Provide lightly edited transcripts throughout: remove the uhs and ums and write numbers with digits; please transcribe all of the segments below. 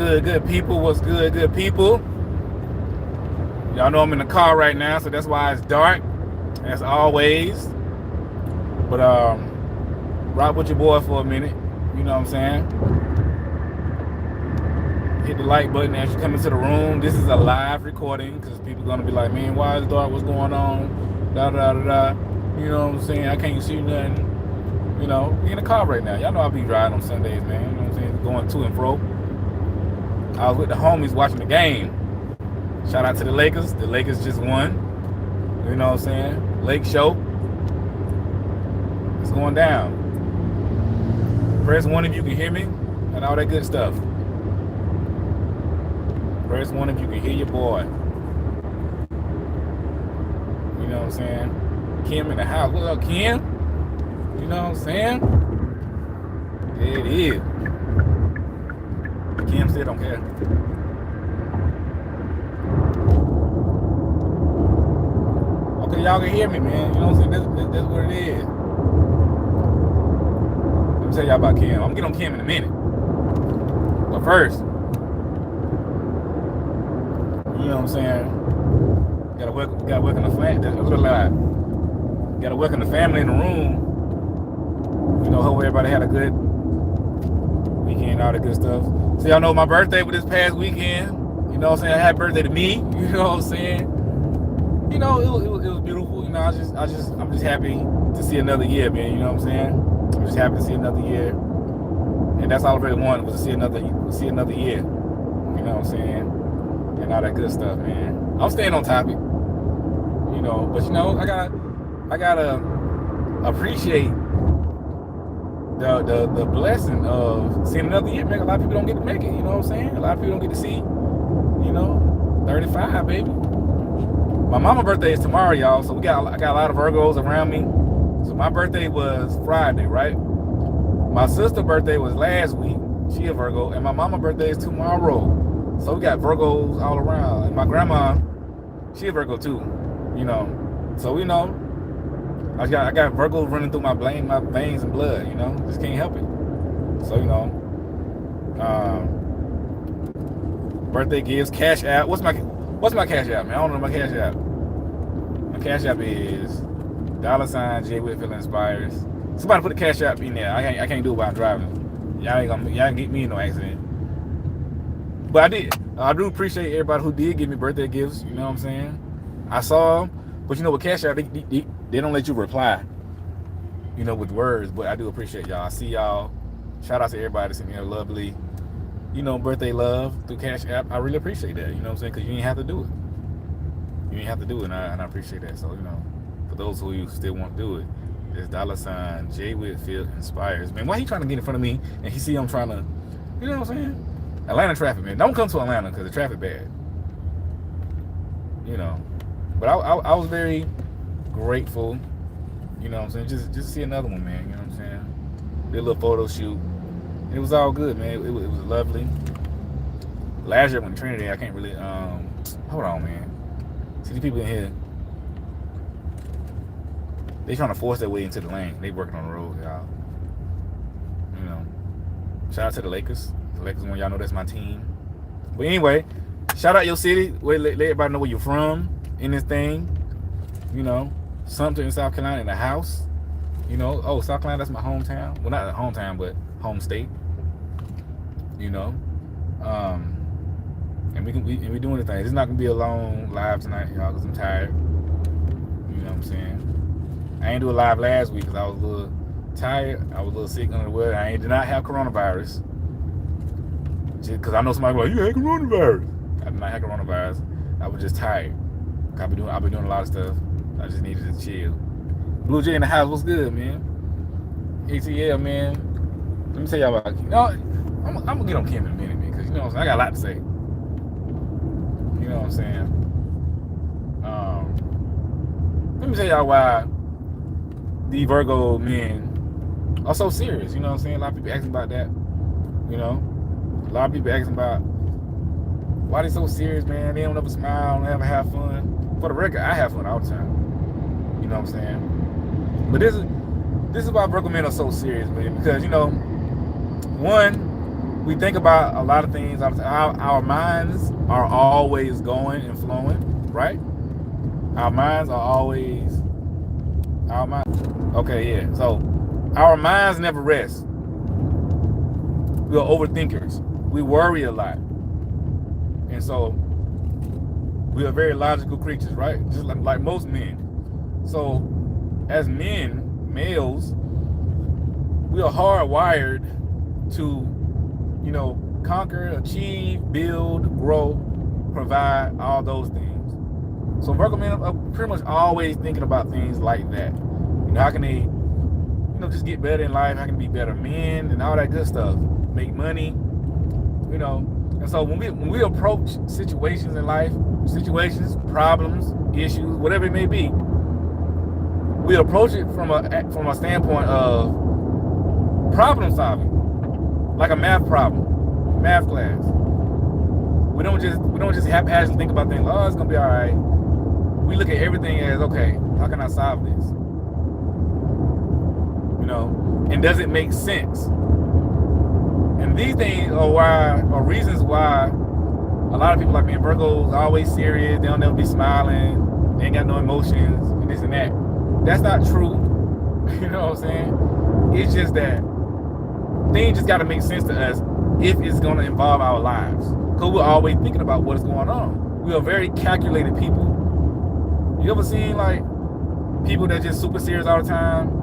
good, good people? What's good, good people? Y'all know I'm in the car right now, so that's why it's dark, as always. But rock with your boy for a minute. You know what I'm saying? Hit the like button as you come into the room. This is a live recording because people are gonna be like, man, why is it dark? What's going on? Da da da da. You know what I'm saying? I can't see nothing. You know, we in the car right now. Y'all know I'll be driving on Sundays, man. You know what I'm saying? Going to and fro. I was with the homies watching the game. Shout out to the Lakers. The Lakers just won. You know what I'm saying? Lake Show. It's going down. Press 1 if you can hear me and all that good stuff. Press 1 if you can hear your boy. You know what I'm saying? Kim in the house. What's up, Kim? You know what I'm saying? There it is. Kim said don't care. Okay, y'all can hear me, man. You know what I'm saying? That's what it is. Let me tell y'all about Kim. I'm gonna get on Kim in a minute. But first, you know what I'm saying? Gotta welcome the family. That's a little loud. Gotta welcome the family in the room. You know, hope everybody had a good weekend, all that good stuff. So y'all know my birthday was this past weekend. You know what I'm saying? Happy birthday to me. You know what I'm saying? You know, it was beautiful. You know, I'm just happy to see another year, man. You know what I'm saying? I'm just happy to see another year. And that's all I really wanted was to see another year. You know what I'm saying? And all that good stuff, man. I'm staying on topic. You know, but you know, I gotta appreciate the blessing of seeing another year, man. A lot of people don't get to make it, you know what I'm saying? A lot of people don't get to see, you know, 35, baby. My mama's birthday is tomorrow, y'all, so I got a lot of Virgos around me. So my birthday was Friday, right? My sister's birthday was last week. She a Virgo, and my mama's birthday is tomorrow. So we got Virgos all around. And my grandma, she a Virgo too, you know. So we know. I got Virgos running through my veins and blood, you know. Just can't help it. So, you know. Birthday gifts, CashApp. What's my CashApp, man? I don't know my CashApp. My CashApp is $JWhitfieldInspires. Somebody put the CashApp in there. I can't do it while I'm driving. Y'all ain't get me in no accident. But I did. I do appreciate everybody who did give me birthday gifts. You know what I'm saying? I saw them. But you know, with CashApp, they don't let you reply, you know, with words. But I do appreciate y'all. I see y'all. Shout out to everybody that's in here. Lovely, you know, birthday love through CashApp. I really appreciate that. You know what I'm saying? Because you ain't have to do it. You ain't have to do it, and I appreciate that. So, you know, for those who still want to do it, it's $JWhitfieldInspires. Man, why he trying to get in front of me and he see I'm trying to, you know what I'm saying? Atlanta traffic, man. Don't come to Atlanta because the traffic bad. You know. But I was very grateful, you know what I'm saying, just see another one, man, you know what I'm saying. Did a little photo shoot. It was all good, man. It was lovely. Last year when Trinity, I can't really, hold on, man. See the people in here, they trying to force their way into the lane. They working on the road, y'all. You know, shout out to the Lakers. The Lakers, one, y'all know that's my team. But anyway, shout out your city. Let everybody know where you're from in this thing. You know, Sumter in South Carolina in the house. You know, oh, South Carolina, that's my hometown. Well, not hometown, but home state. You know, and we doing the thing. It's not gonna be a long live tonight, y'all, because I'm tired. You know what I'm saying? I ain't do a live last week because I was a little tired. I was a little sick under the weather. I did not have coronavirus. Just because I know somebody like, you had coronavirus. I did not have coronavirus. I was just tired. I've been doing a lot of stuff. I just needed to chill. Blue J in the house, what's good, man? ATL, man. Let me tell y'all about, you know, I'm gonna get on Kim in a minute, man, because you know what I'm saying, I got a lot to say. You know what I'm saying? Let me tell y'all why the Virgo men are so serious. You know what I'm saying? A lot of people asking about that. You know, a lot of people asking about why they so serious, man. They don't ever smile, don't ever have fun. For the record, I have fun all the time. You know what I'm saying? But this is why Virgo men are so serious, man. Because, you know, one, we think about a lot of things. Our minds are always going and flowing, right? Our minds are always our minds. Okay, yeah. So our minds never rest. We are overthinkers. We worry a lot, and so we are very logical creatures, right? Just like most men. So as men, males, we are hardwired to, conquer, achieve, build, grow, provide, all those things. So Virgo men are pretty much always thinking about things like that. How can they, just get better in life? How can they be better men and all that good stuff? Make money, And so when we approach situations in life, problems, issues, whatever it may be, we approach it from a standpoint of problem solving, like a math problem, math class. We don't just haphazardly think about things. Oh, it's gonna be all right. We look at everything as, okay, how can I solve this? And does it make sense? And these things are reasons why a lot of people like me and Virgos are always serious. They don't never be smiling. They ain't got no emotions and this and that. That's not true. You know what I'm saying? It's just that things just got to make sense to us if it's going to involve our lives. Because we're always thinking about what's going on. We are very calculated people. You ever seen like people that just super serious all the time?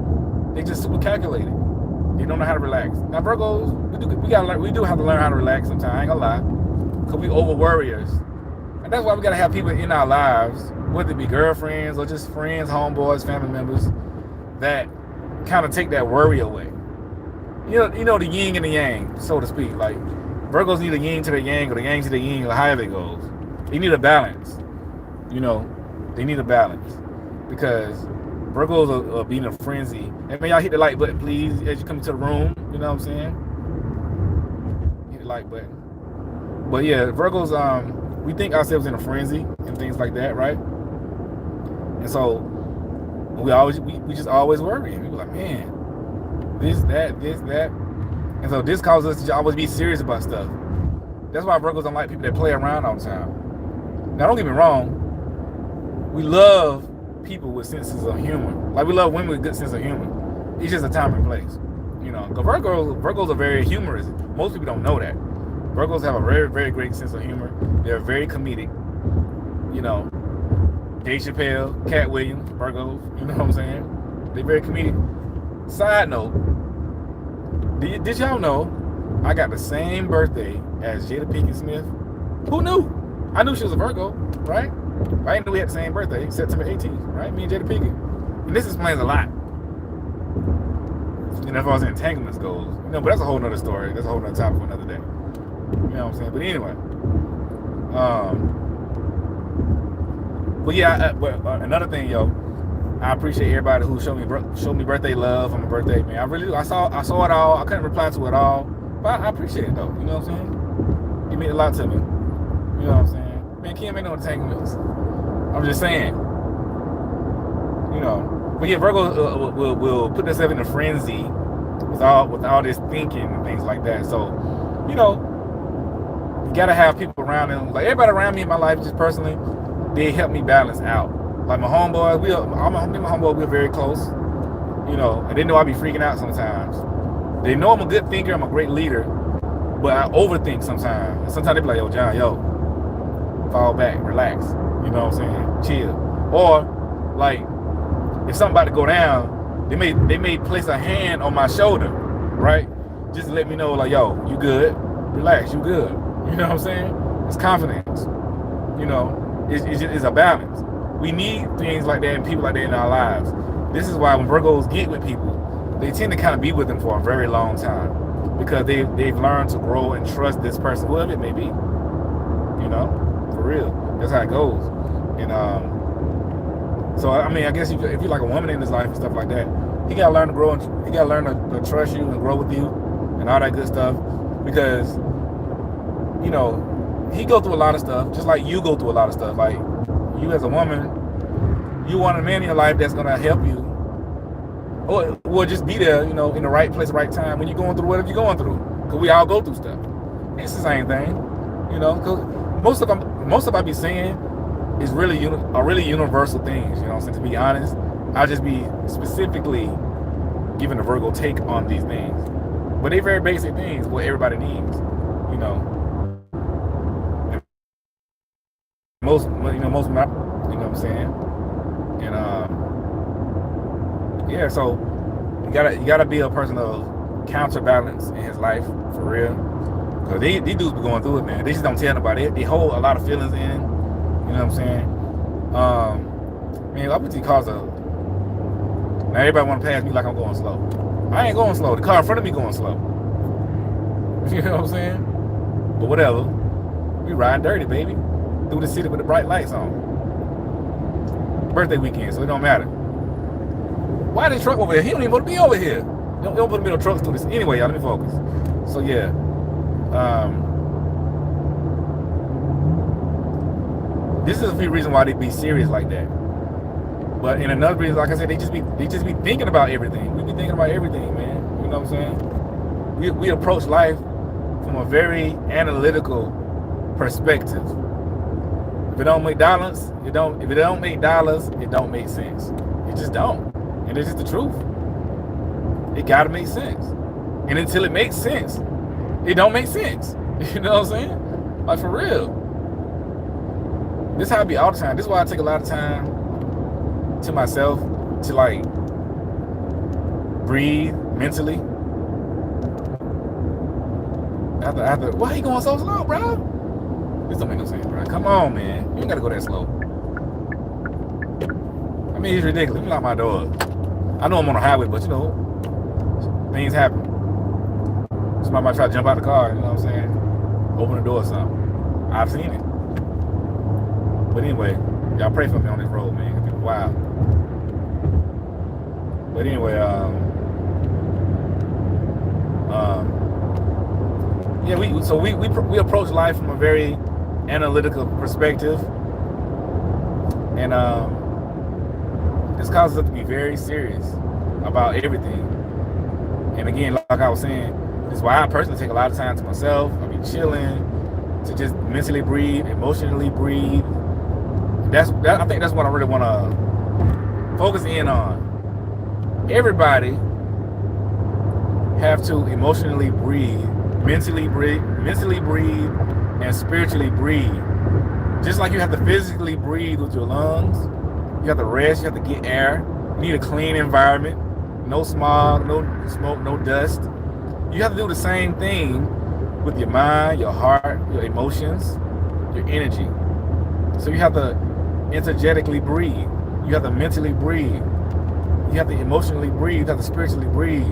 They just super calculated. They don't know how to relax. Now Virgos, we do have to learn how to relax sometimes. I ain't gonna lie, because we over worriers, and that's why we gotta have people in our lives, whether it be girlfriends or just friends, homeboys, family members, that kind of take that worry away. The yin and the yang, so to speak. Like Virgos need a yin to the yang, or the yang to the yin, or however it goes. They need a balance. They need a balance because Virgos are being a frenzy. And man, y'all hit the like button, please, as you come into the room. You know what I'm saying? Hit the like button. But yeah, Virgos, we think ourselves in a frenzy and things like that, right? And so we just always worry. We be like, man, this, that. And so this causes us to always be serious about stuff. That's why Virgos don't like people that play around all the time. Now, don't get me wrong. We love people with senses of humor. Like we love women with good sense of humor. It's just a time and place. Because Virgos are very humorous. Most people don't know that. Virgos have a very, very great sense of humor. They're very comedic. Dave Chappelle, Cat Williams, Virgos, you know what I'm saying? They're very comedic. Side note, did y'all know I got the same birthday as Jada Pinkett Smith? Who knew? I knew she was a Virgo, right? I didn't know we had the same birthday, September 18th, right? Me and Jada Pinkett. And this explains a lot. As far as entanglements goes. But that's a whole nother story. That's a whole nother topic for another day. You know what I'm saying? But anyway. But yeah, another thing, I appreciate everybody who showed me birthday love on my birthday, man. I really do. I saw it all. I couldn't reply to it all. But I appreciate it though. You know what I'm saying? It meant a lot to me. You know what I'm saying? Man, Kim ain't no entanglements. I'm just saying. But yeah, Virgo will put themselves in a frenzy with all this thinking and things like that. So, you gotta have people around them. Like everybody around me in my life, just personally, they help me balance out. Like my homeboys, me and my homeboy, we're very close. And they know I be freaking out sometimes. They know I'm a good thinker, I'm a great leader, but I overthink sometimes. And sometimes they be like, yo, John, fall back, relax. You know what I'm saying? Chill. Or like, if something about to go down, they may place a hand on my shoulder, right? Just to let me know, like, yo, you good? Relax, you good. You know what I'm saying? It's confidence. It's a balance. We need things like that and people like that in our lives. This is why when Virgos get with people, they tend to kind of be with them for a very long time because they've learned to grow and trust this person, whoever it may be. For real. That's how it goes. And so I mean, I guess if you're like a woman in his life and stuff like that, he gotta learn to grow and he gotta learn to trust you and grow with you and all that good stuff because he go through a lot of stuff just like you go through a lot of stuff. Like you as a woman, you want a man in your life that's gonna help you or just be there, in the right place, right time when you're going through whatever you're going through. Because we all go through stuff. It's the same thing, you know. Cause most of I be saying is really universal things. You know what I'm saying? To be honest, I'll just be specifically giving the Virgo take on these things, but they very basic things what everybody needs. You know, and most of my, you know what I'm saying, and yeah. So you gotta be a person of counterbalance in his life for real. Cause these dudes be going through it, man. They just don't tell nobody. They hold a lot of feelings in. You know what I'm saying? Man, opportunity cars a. Now everybody want to pass me like I'm going slow. I ain't going slow. The car in front of me going slow. You know what I'm saying? But whatever. We riding dirty, baby. Through the city with the bright lights on. Birthday weekend, so it don't matter. Why this truck over here? He don't even want to be over here. Don't put middle trucks through this. Anyway, y'all, let me focus. So yeah. This is a few reasons why they be serious like that. But in another reason, like I said, they just be thinking about everything. We be thinking about everything, man. You know what I'm saying? We approach life from a very analytical perspective. If it don't make dollars, it don't. If it don't make dollars, it don't make sense. It just don't, and it's just the truth. It gotta make sense, and until it makes sense, it don't make sense. You know what I'm saying? Like for real. This is how I be all the time. This is why I take a lot of time to myself to like breathe mentally. After why he going so slow, bro? This don't make no sense, bro. Come on, man. You ain't gotta go that slow. I mean, it's ridiculous. Let me lock my door. I know I'm on the highway, but you know, things happen. Somebody might try to jump out the car, you know what I'm saying? Open the door or something. I've seen it. But anyway, y'all pray for me on this road, man. It's been wild. But anyway, yeah, we approach life from a very analytical perspective, and this causes us to be very serious about everything. And again, like I was saying, this is why I personally take a lot of time to myself. I be chilling to just mentally breathe, emotionally breathe. I think that's what I really want to focus in on. Everybody have to emotionally breathe, mentally breathe, and spiritually breathe. Just like you have to physically breathe with your lungs, you have to rest, you have to get air. You need a clean environment, no smog, no smoke, no dust. You have to do the same thing with your mind, your heart, your emotions, your energy. So you have to energetically breathe. You have to mentally breathe. You have to emotionally breathe. You have to spiritually breathe.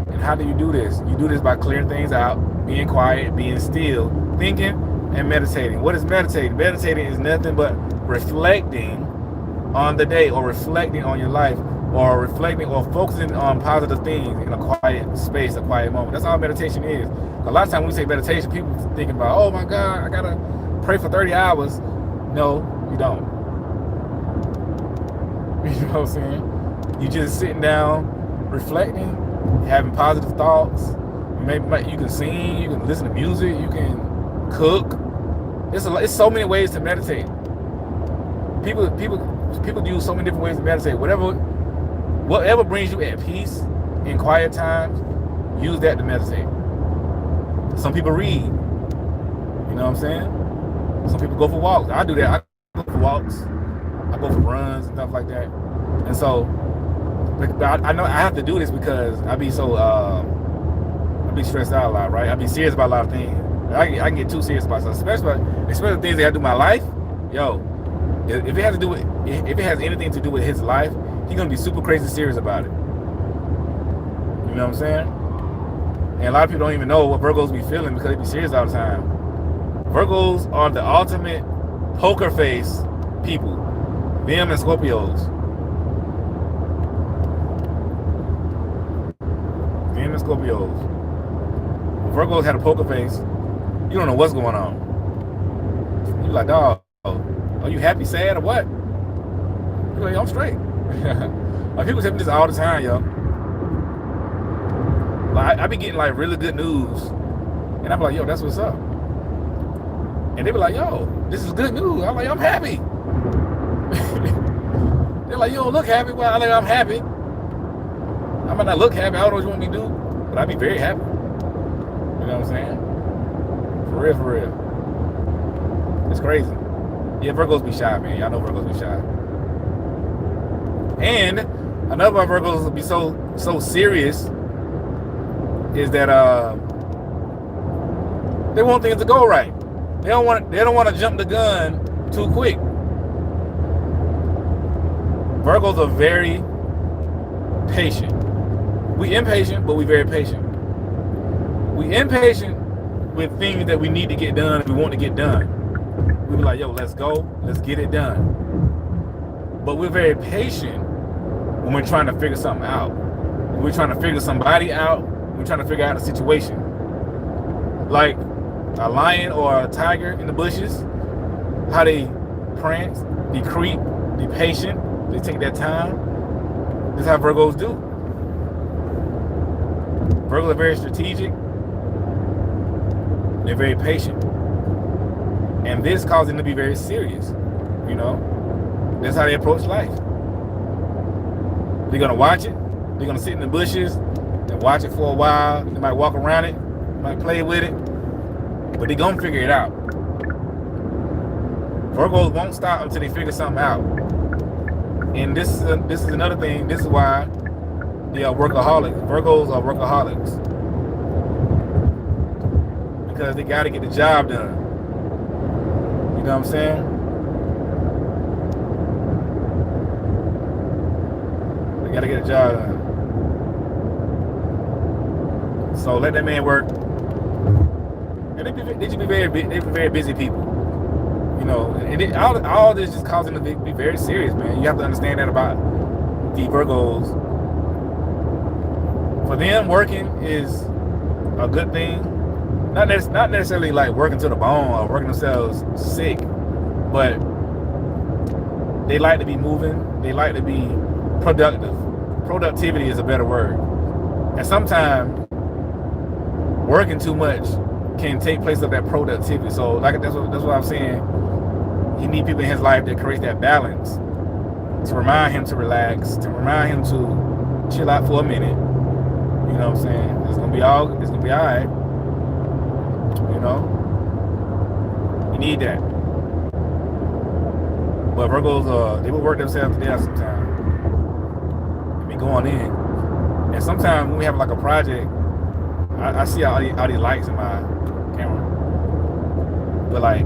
And how do you do this? You do this by clearing things out, being quiet, being still, thinking, and meditating. What is meditating? Meditating is nothing but reflecting on the day, or reflecting on your life, or reflecting or focusing on positive things in a quiet space, a quiet moment. That's all meditation is. A lot of times when we say meditation, people thinking about, oh my God, I gotta pray for 30 hours. No, you don't. You know what I'm saying? You just sitting down, reflecting, having positive thoughts. Maybe you can sing, you can listen to music, you can cook. It's so many ways to meditate. People use so many different ways to meditate. Whatever brings you at peace in quiet times, use that to meditate. Some people read. You know what I'm saying? Some people go for walks. I do that. I go for walks. I go for runs and stuff like that. And so, I know I have to do this because I be so I be stressed out a lot, right? I be serious about a lot of things. I can get too serious about stuff, especially things that I do in my life. Yo, if it has anything to do with his life, he's gonna be super crazy serious about it. You know what I'm saying? And a lot of people don't even know what Virgos be feeling because they be serious all the time. Virgos are the ultimate poker face people. Them and Scorpios. Them and Scorpios. When Virgos had a poker face, you don't know what's going on. You like, dog, are you happy, sad, or what? You're like, I'm straight. Like, people tell me this all the time, yo. Like, I be getting like really good news, and I'm like, yo, that's what's up. And they be like, yo, this is good news. I'm like, I'm happy. They're like, you don't look happy. Well, I'm like, I'm happy. I might not look happy. I don't know what you want me to do, but I'd be very happy. You know what I'm saying? For real, for real. It's crazy. Yeah, Virgos be shy, man. Y'all know Virgos be shy. And another one Virgos will be so serious is that they want things to go right. They don't want to jump the gun too quick. Virgos are very patient. We impatient, but we very patient. We impatient with things that we need to get done and we want to get done. We be like, yo, let's go, let's get it done. But we're very patient when we're trying to figure something out. When we're trying to figure somebody out, we're trying to figure out a situation. Like a lion or a tiger in the bushes, how they prance, they creep, they patient, they take their time. This is how Virgos do. Virgos are very strategic. They're very patient. And this causes them to be very serious. You know? That's how they approach life. They're gonna watch it. They're gonna sit in the bushes and watch it for a while. They might walk around it, might play with it, but they're gonna figure it out. Virgos won't stop until they figure something out. And this is another thing. This is why they are workaholics. Virgos are workaholics because they got to get the job done. You know what I'm saying? They got to get the job done. So let that man work. And they should be very busy people. You know, and all this just causing them to be very serious, man. You have to understand that about the Virgos. For them, working is a good thing. Not necessarily like working to the bone or working themselves sick, but they like to be moving. They like to be productive. Productivity is a better word. And sometimes working too much can take place of that productivity. So like that's what I'm saying. He needs people in his life that create that balance to remind him to relax, to remind him to chill out for a minute. You know what I'm saying? It's gonna be all right. You know? You need that. But Virgos, they will work themselves to death sometimes. They be going in. And sometimes when we have like a project, I see all these lights in my camera. But like,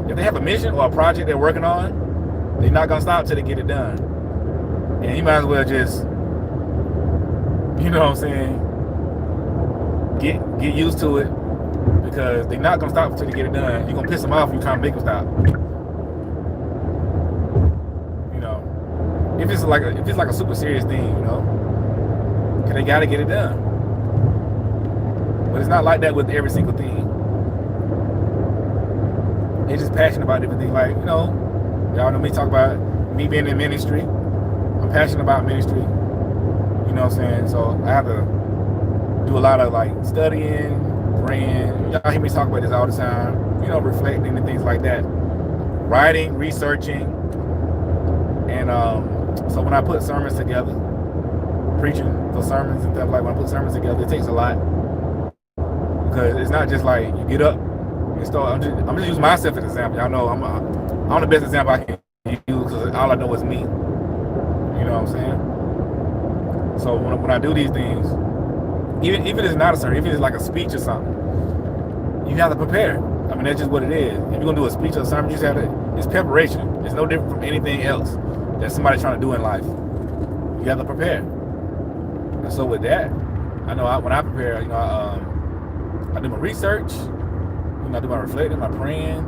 if they have a mission or a project they're working on, they're not gonna stop till they get it done. And you might as well just, you know what I'm saying, get used to it, because they're not gonna stop until they get it done. You're gonna piss them off if you try to make them stop. You know, if it's like a super serious thing, you know, because they gotta get it done. But it's not like that with every single thing. They're just passionate about different things. Like, you know, y'all know me talk about me being in ministry. I'm passionate about ministry. You know what I'm saying? So I have to do a lot of like studying, praying. Y'all hear me talk about this all the time. You know, reflecting and things like that. Writing, researching. And so when I put sermons together, preaching for sermons and stuff, like when I put sermons together, it takes a lot. Because it's not just like you get up and start. I'm just using myself as an example. Y'all know I'm the best example I can use because all I know is me. You know what I'm saying? So when I do these things, even if it's not a sermon, if it's like a speech or something, you have to prepare. I mean, that's just what it is. If you're gonna do a speech or a sermon, you just have to. It's preparation. It's no different from anything else that somebody's trying to do in life. You have to prepare. And so with that, I know when I prepare, you know, I do my research, you know, I do my reflecting, my praying,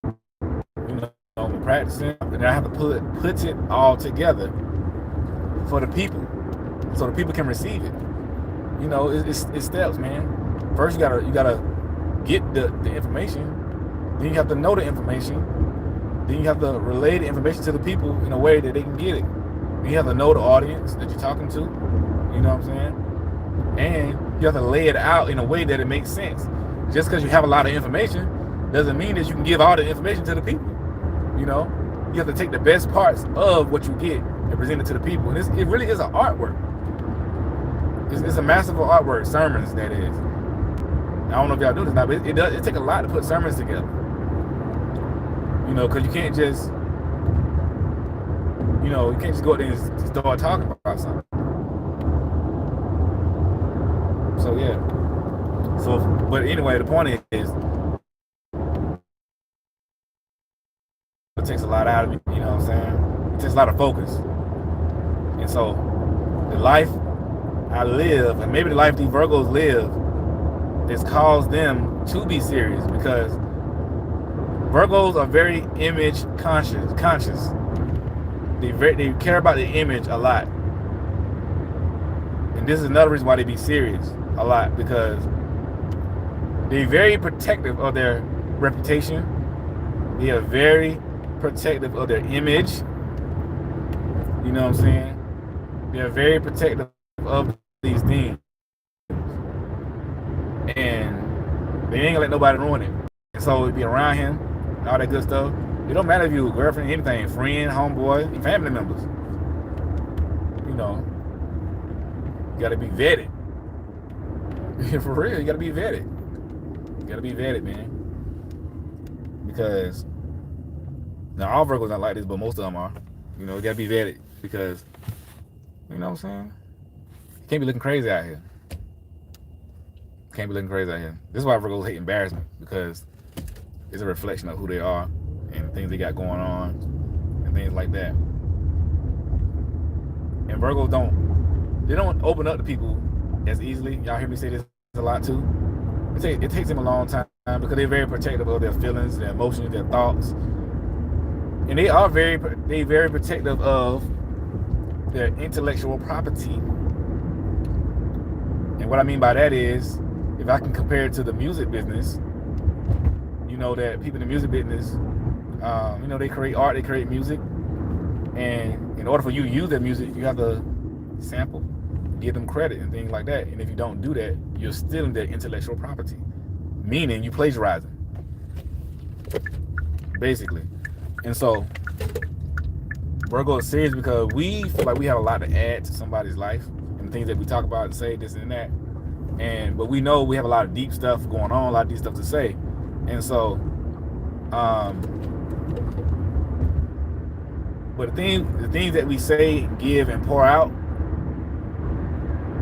you know, my practicing, and then I have to put it all together for the people, so the people can receive it. You know, it's steps, man. First, you gotta get the information, then you have to know the information, then you have to relay the information to the people in a way that they can get it. You have to know the audience that you're talking to. You know what I'm saying? And you have to lay it out in a way that it makes sense. just because you have a lot of information doesn't mean that you can give all the information to the people. You know, you have to take the best parts of what you get and present it to the people. And it really is an artwork. It's a masterful artwork. Sermons, that is. I don't know if y'all do this now, but it takes a lot to put sermons together. You know, because you can't just, go out there and start talking about something. So yeah. So, but anyway, the point is, it takes a lot out of me. You know what I'm saying? It takes a lot of focus. And so, the life I live, and maybe the life these Virgos live, has caused them to be serious, because Virgos are very image conscious. They care about the image a lot. And this is another reason why they be serious a lot, because they're very protective of their reputation. They are very protective of their image. You know what I'm saying? They're very protective of these things. And they ain't gonna let nobody ruin it. And so if you're around him and all that good stuff, it don't matter if you girlfriend, anything, friend, homeboy, family members. You know, you gotta be vetted. For real, you gotta be vetted. You gotta be vetted, man. Because now all Virgos not like this, but most of them are. You know, you gotta be vetted, because you know what I'm saying? You can't be looking crazy out here. Can't be looking crazy out here. This is why Virgos hate embarrassment, because it's a reflection of who they are and things they got going on and things like that. And Virgos don't open up to people as easily. Y'all hear me say this a lot too. It takes them a long time, because they're very protective of their feelings, their emotions, their thoughts, and they are very protective of their intellectual property. And what I mean by that is, if I can compare it to the music business, you know that people in the music business, they create art, they create music, and in order for you to use that music, you have to sample, give them credit and things like that. And if you don't do that, you're stealing their intellectual property, meaning you plagiarizing, basically. And so Virgo is serious because we feel like we have a lot to add to somebody's life and things that we talk about and say this and that. But we know we have a lot of deep stuff going on, a lot of deep stuff to say. And so, but the things that we say, give, and pour out,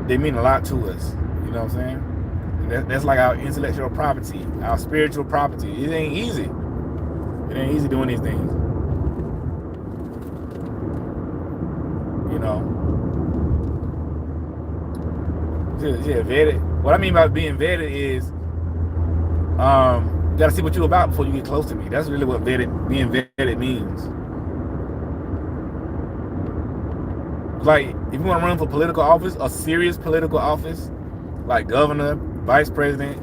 they mean a lot to us. You know what I'm saying? And that's like our intellectual property, our spiritual property. It ain't easy. It ain't easy doing these things. You know? Yeah, vetted. What I mean by being vetted is, you gotta see what you're about before you get close to me. That's really what being vetted means. Like, if you want to run for political office, a serious political office, like governor, vice president,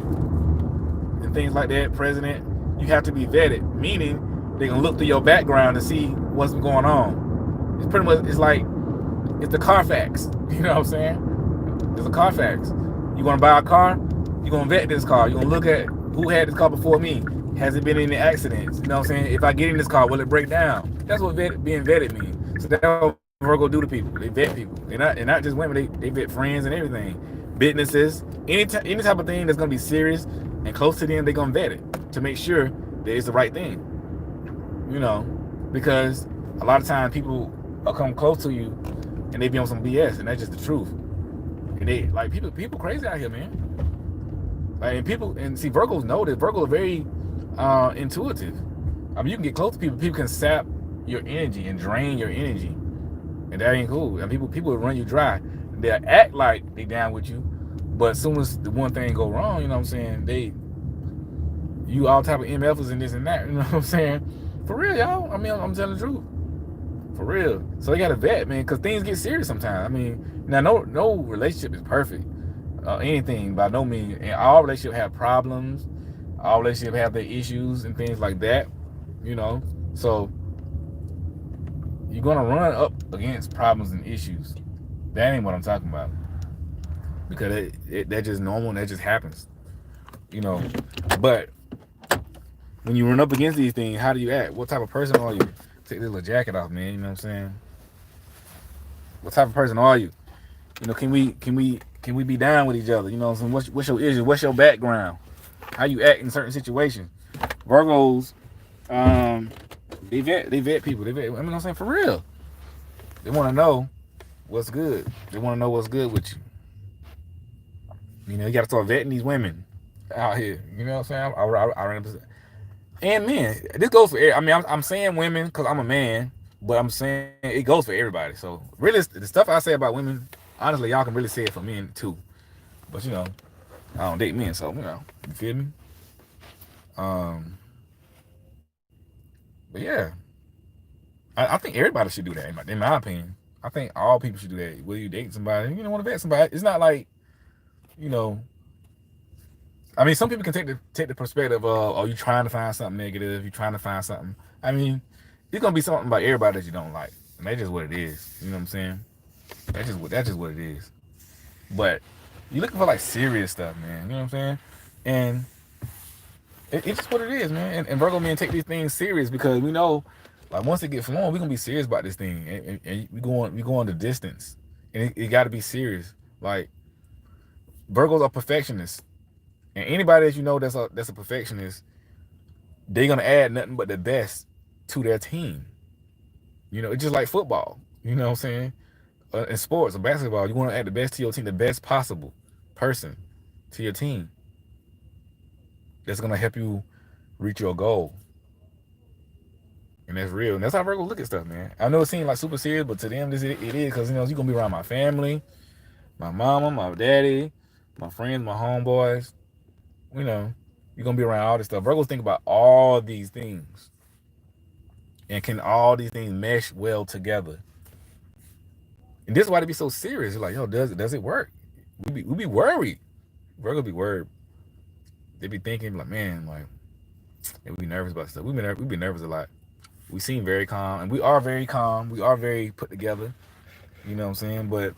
and things like that, president, you have to be vetted. Meaning, they're gonna look through your background to see what's going on. It's pretty much, it's the Carfax. You know what I'm saying? It's a Carfax. You want to buy a car? You're going to vet this car. You're going to look at who had this car before me. Has it been in any accidents? You know what I'm saying? If I get in this car, will it break down? That's what being vetted means. So that's what Virgo do to people. They vet people. They're not just women. They vet friends and everything. Businesses. Any type of thing that's going to be serious and close to them, they're going to vet it to make sure that it's the right thing. You know? Because a lot of times people will come close to you and they be on some BS, and that's just the truth. And they like people crazy out here, man. Like, and see, Virgos know that. Virgos are very intuitive. I mean, you can get close to people. People can sap your energy and drain your energy, and that ain't cool. And people will run you dry. They'll act like they down with you, but as soon as the one thing go wrong, you know what I'm saying? You all type of MFs and this and that. You know what I'm saying? For real, y'all. I mean, I'm telling the truth. For real. So they got to vet, man, because things get serious sometimes. I mean, now no relationship is perfect. Anything, by no means. And all relationships have problems. All relationships have their issues and things like that. You know? So you're going to run up against problems and issues. That ain't what I'm talking about. Because that's just normal and that just happens. you know. But when you run up against these things, how do you act? What type of person are you? Take this little jacket off, man. You know what I'm saying? What type of person are you? You know, can we be down with each other? You know what I'm saying? What's your issue? What's your background? How you act in certain situations? Virgos, they vet people. I mean, I'm saying for real. They want to know what's good. They want to know what's good with you. You know, you got to start vetting these women out here. You know what I'm saying? And men. This goes for. I mean, I'm saying women because I'm a man, but I'm saying it goes for everybody. So really, the stuff I say about women, honestly, y'all can really say it for men too. But you know, I don't date men, so you know, you feel me? Um, but yeah, I think everybody should do that. In my opinion, I think all people should do that. Whether you date somebody, you don't want to vet somebody. It's not like, you know. I mean, some people can take the perspective of, oh, you trying to find something negative, you trying to find something. I mean, it's gonna be something about everybody that you don't like, and that's just what it is. You know what I'm saying? That's just what it is. But you're looking for like serious stuff, man. You know what I'm saying? And it's just what it is, man. And Virgo men take these things serious because we know, like once it gets flowing, we're gonna be serious about this thing, and we go on the distance, and it got to be serious. Like Virgos are perfectionists, and anybody that you know that's a perfectionist, they're gonna add nothing but the best to their team. You know, it's just like football. You know what I'm saying? In sports or basketball, you want to add the best to your team, the best possible person to your team. That's gonna help you reach your goal. And that's real. And that's how Virgos look at stuff, man. I know it seems like super serious, but to them, it is because, you know, you're going to be around my family, my mama, my daddy, my friends, my homeboys. You know, you're going to be around all this stuff. Virgos think about all these things. And can all these things mesh well together? And this is why they be so serious. Like, yo, does it work? We be worried. Virgo be worried. They be thinking, like, man, like, we be nervous about stuff. We be nervous a lot. We seem very calm, and we are very calm. We are very put together. You know what I'm saying? But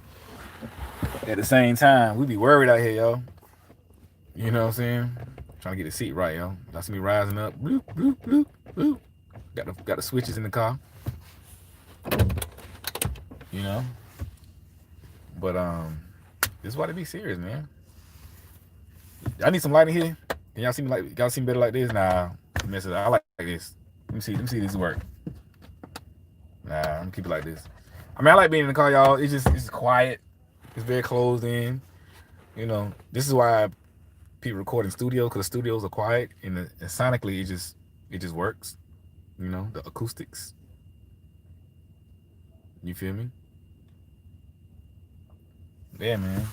at the same time, we be worried out here, yo. You know what I'm saying? Trying to get the seat right, yo. Y'all see me rising up. Bloop, bloop, bloop, bloop. Got the switches in the car. You know? But this is why they be serious, man. I need some light in here. Can y'all see me like y'all see me better like this? Nah, mess it up. I like this. Let me see this work. Nah, I'm gonna keep it like this. I mean, I like being in the car, y'all. It's quiet. It's very closed in. You know, this is why people record in studio, because the studios are quiet and sonically it just works. You know, the acoustics. You feel me? Yeah, man.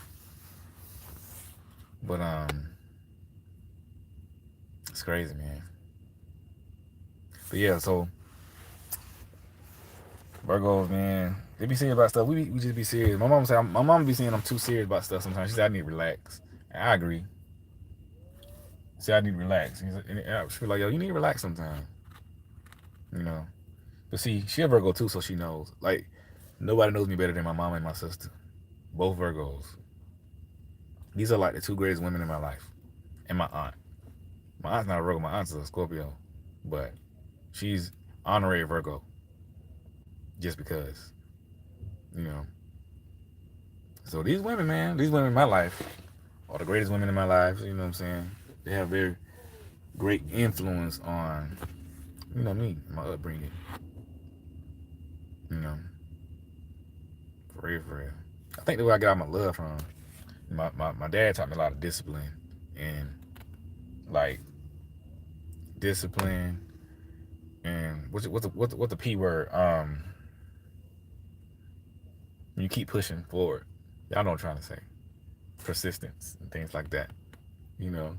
But it's crazy, man. But yeah, so Virgos, man, they be serious about stuff. We just be serious. My mom be saying I'm too serious about stuff sometimes. She said I need to relax. And I agree. She said I need to relax. And she was like, yo, you need to relax sometimes. You know. But see, she a Virgo too, so she knows. Like, nobody knows me better than my mom and my sister. Both Virgos. These are like the two greatest women in my life. And my aunt. My aunt's not a Virgo. My aunt's a Scorpio. But she's honorary Virgo. Just because. You know. So these women, man, these women in my life are the greatest women in my life. You know what I'm saying? They have very great influence on, you know, me, my upbringing. You know. For real, for real. I think the way I got all my love from, my dad taught me a lot of discipline. And like discipline and what's the P word? You keep pushing forward. Y'all know what I'm trying to say. Persistence and things like that. You know,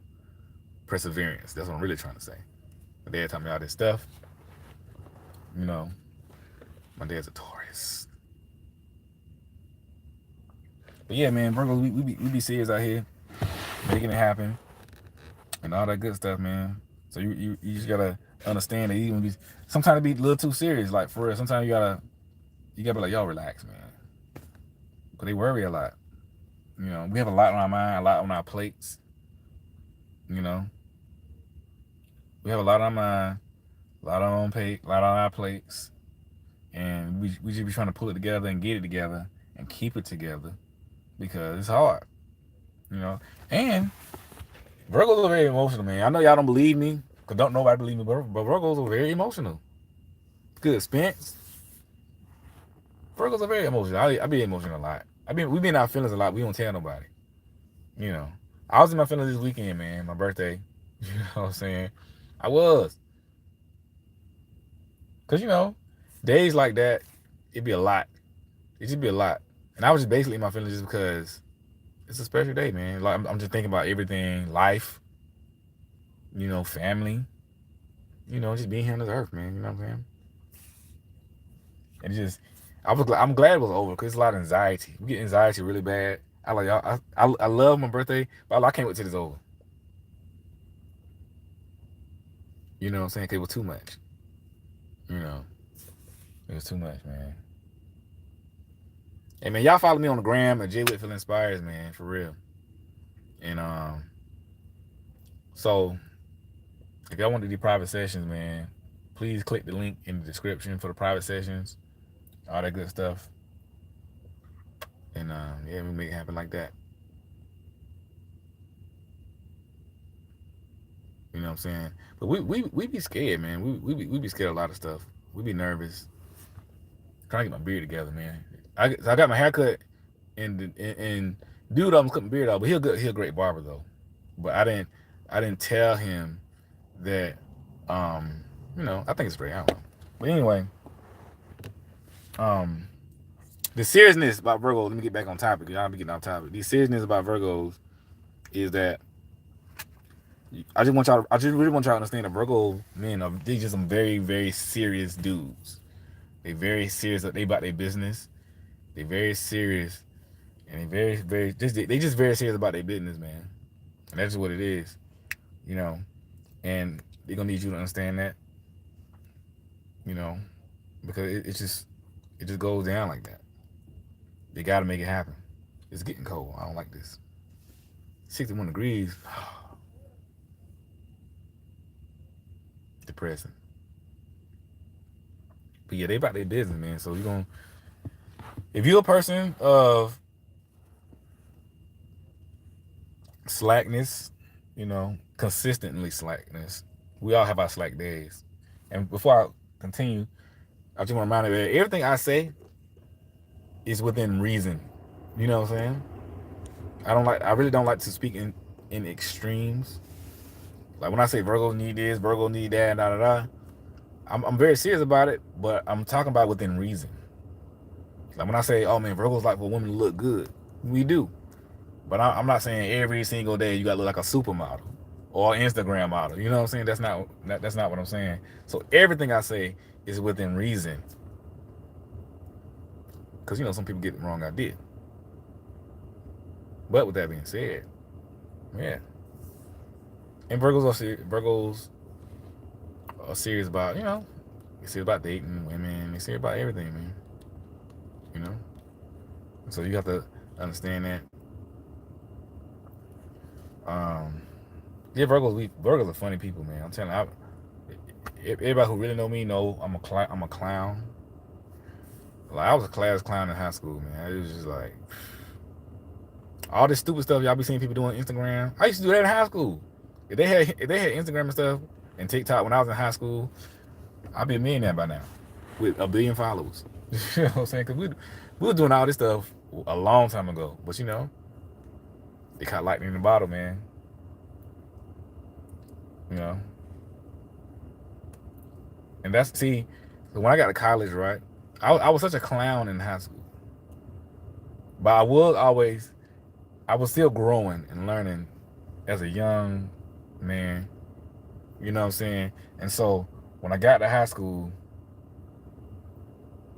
perseverance. That's what I'm really trying to say. My dad taught me all this stuff. You know, my dad's a Taurus. But yeah, man, Virgos, we be serious out here, making it happen, and all that good stuff, man. So you just gotta understand that even sometimes it be a little too serious. Like for real, sometimes you gotta be like, y'all relax, man. But they worry a lot. You know, we have a lot on our mind, a lot on our plates. You know, we have a lot on our mind, a lot on a lot on our plates, and we should be trying to pull it together and get it together and keep it together because it's hard. You know, and Virgos are very emotional, man. I know y'all don't believe me, cause don't nobody believe me, but Virgos are very emotional. Good, Spence. Virgos are very emotional. I be emotional a lot. We be in our feelings a lot. We don't tell nobody. You know, I was in my feelings this weekend, man. My birthday. You know what I'm saying? I was. Cause days like that, it'd be a lot. It should be a lot. And I was just basically in my feelings just because it's a special day, man. Like I'm just thinking about everything, life, family, just being here on this earth, man. You know what I'm saying? And I'm glad it was over because it's a lot of anxiety. We get anxiety really bad. I love my birthday, but I can't wait till it's over. You know what I'm saying? 'Cause it was too much. It was too much, man. Hey, man, y'all follow me on the gram at JWhitfieldInspires, man, for real. And so if y'all want to do private sessions, man, please click the link in the description for the private sessions, all that good stuff. And yeah, we make it happen like that. You know what I'm saying? But we be scared, man. We be scared of a lot of stuff. We be nervous. Trying to get my beard together, man. I got my hair cut, and dude almost cut my beard off, but he a great barber though. But I didn't tell him that I think it's great. I don't know. But anyway, the seriousness about Virgos. Let me get back on topic. Y'all be getting off topic. The seriousness about Virgos is that I just really want y'all to understand that Virgo men they just some very, very serious dudes. They very serious. They about their business. They very serious, and they just very serious about their business, man. And that's just what it is, And they're gonna need you to understand that, because it just goes down like that. They gotta make it happen. It's getting cold. I don't like this. 61 degrees. Depressing. But yeah, they about their business, man. So if you're a person of slackness, consistently slackness, we all have our slack days. And before I continue, I just want to remind you that everything I say is within reason. You know what I'm saying? I really don't like to speak in extremes. Like when I say Virgos need this, Virgo need that, da da da. I'm very serious about it, but I'm talking about within reason. Like when I say, oh man, Virgos like for women to look good, we do. But I'm not saying every single day you gotta look like a supermodel or Instagram model. You know what I'm saying? That's not what I'm saying. So everything I say is within reason. Because some people get the wrong idea. But with that being said, yeah. And Virgos are serious about, they're serious about dating women. They're serious about everything, man. So you have to understand that. Yeah, Virgos are funny people, man. I'm telling you, everybody who really know me know I'm a clown. Like I was a class clown in high school, man. It was just like all this stupid stuff y'all be seeing people doing on Instagram. I used to do that in high school. If they had Instagram and stuff and TikTok when I was in high school, I'd be a millionaire by now with 1 billion followers. You know what I'm saying? Because we were doing all this stuff a long time ago. But they caught lightning in the bottle, man. And when I got to college, right? I was such a clown in high school. But I was still growing and learning as a young man. You know what I'm saying? And so when I got to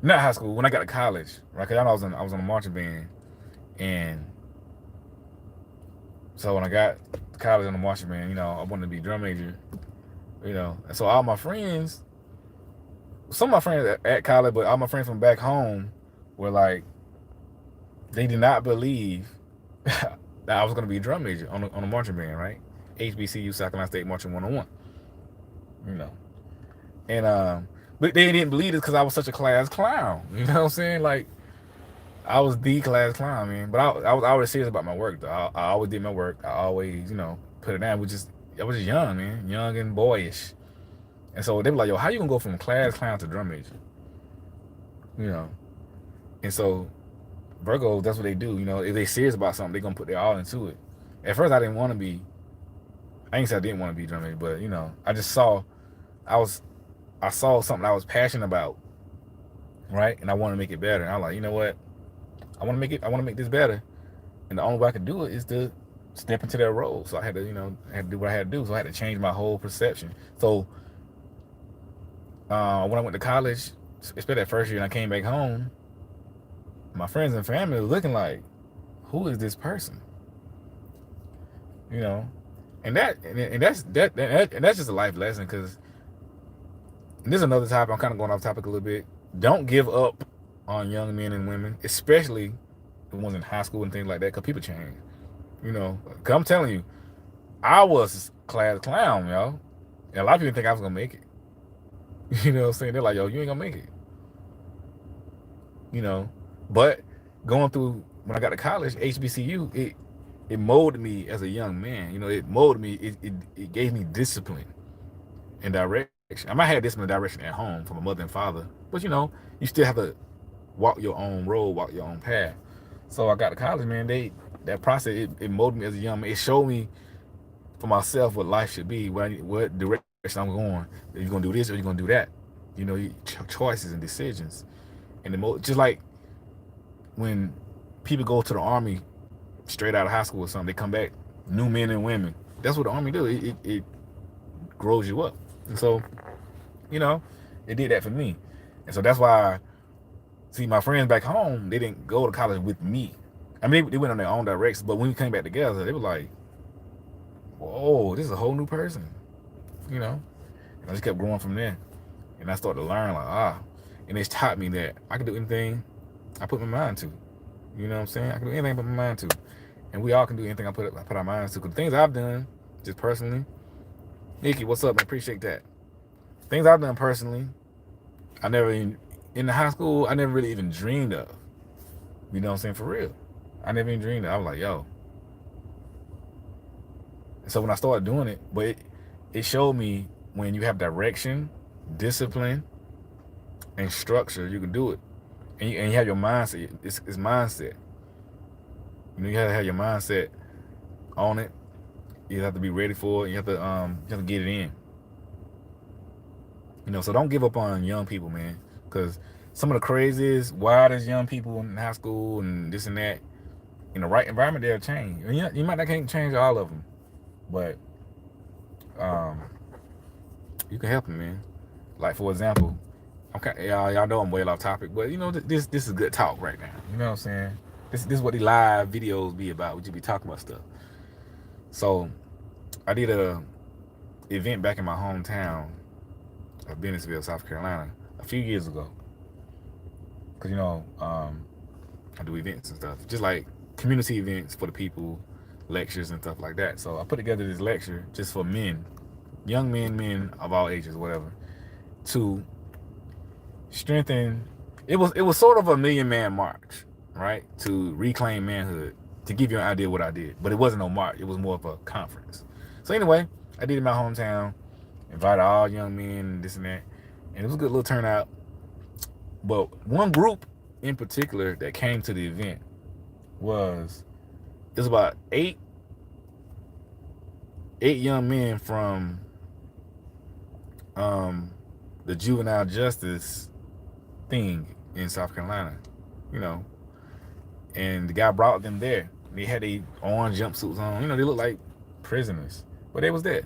when I got to college, right? Because I was on a marching band, and so when I got to college on the marching band, I wanted to be a drum major, and so all my friends, some of my friends at college, but all my friends from back home were like, they did not believe that I was going to be a drum major on a marching band, right? HBCU, South Carolina State Marching 101. You know, and but they didn't believe it because I was such a class clown. You know what I'm saying? Like I was the class clown, man. But I was always serious about my work, though. I always did my work. I always, put it down. I was just young, man, young and boyish. And so they were like, "Yo, how you gonna go from class clown to drum major?" You know. And so Virgos, that's what they do. If they serious about something, they gonna put their all into it. At first, I didn't want to be. I ain't say I didn't want to be drum major, but I just saw, I saw something I was passionate about, right? And I want to make it better. And I was like, you know what? I want to make this better. And the only way I could do it is to step into that role. So I had to, I had to do what I had to do. So I had to change my whole perception. So when I went to college, especially that first year, and I came back home, my friends and family were looking like, who is this person? And that's just a life lesson, because this is another topic. I'm kind of going off topic a little bit. Don't give up on young men and women, especially the ones in high school and things like that, because people change. Because I'm telling you, I was class clown, yo. And a lot of people think I was going to make it. You know what I'm saying? They're like, yo, you ain't going to make it. But going through, when I got to college, HBCU, it molded me as a young man. It molded me. It gave me discipline and direction. I might have discipline and direction at home from a mother and father, but you still have to walk your own road, walk your own path. So I got to college, man. That process, it molded me as a young man. It showed me for myself what life should be, what direction I'm going. You're gonna do this or you're gonna do that. Choices and decisions. And just like when people go to the army straight out of high school or something, they come back new men and women. That's what the army do. It grows you up. And so, it did that for me. And so that's why, see, my friends back home, they didn't go to college with me. I mean, they went on their own direction, but when we came back together, they were like, whoa, this is a whole new person. And I just kept growing from there. And I started to learn, and it's taught me that I can do anything I put my mind to. You know what I'm saying? I can do anything I put my mind to. And we all can do anything I put our minds to. Because the things I've done, just personally, Nikki, what's up? I appreciate that. Things I've done personally, I never even, in the high school, I never really even dreamed of. You know what I'm saying? For real. I never even dreamed of. I was like, yo. And so when I started doing it, but it showed me when you have direction, discipline, and structure, you can do it. And you have your mindset. It's mindset. You have to have your mindset on it. You have to be ready for it. You have to get it in. So don't give up on young people, man. Because some of the craziest, wildest young people in high school and this and that, in the right environment, they'll change. You might not can't change all of them, but you can help them, man. Like, for example, y'all know I'm way off topic, but this is good talk right now. You know what I'm saying? This is what the live videos be about. We just be talking about stuff. So I did a event back in my hometown of Bennettsville, South Carolina, a few years ago. Because I do events and stuff, just like community events for the people, lectures and stuff like that. So I put together this lecture just for men, young men of all ages, whatever, to strengthen. It was sort of a million man march, right? To reclaim manhood, to give you an idea of what I did. But it wasn't no march. It was more of a conference. So anyway, I did it in my hometown, invited all young men and this and that. And it was a good little turnout. But one group in particular that came to the event was about eight young men from the juvenile justice thing in South Carolina, and the guy brought them there. They had their orange jumpsuits on, they looked like prisoners, but they was there.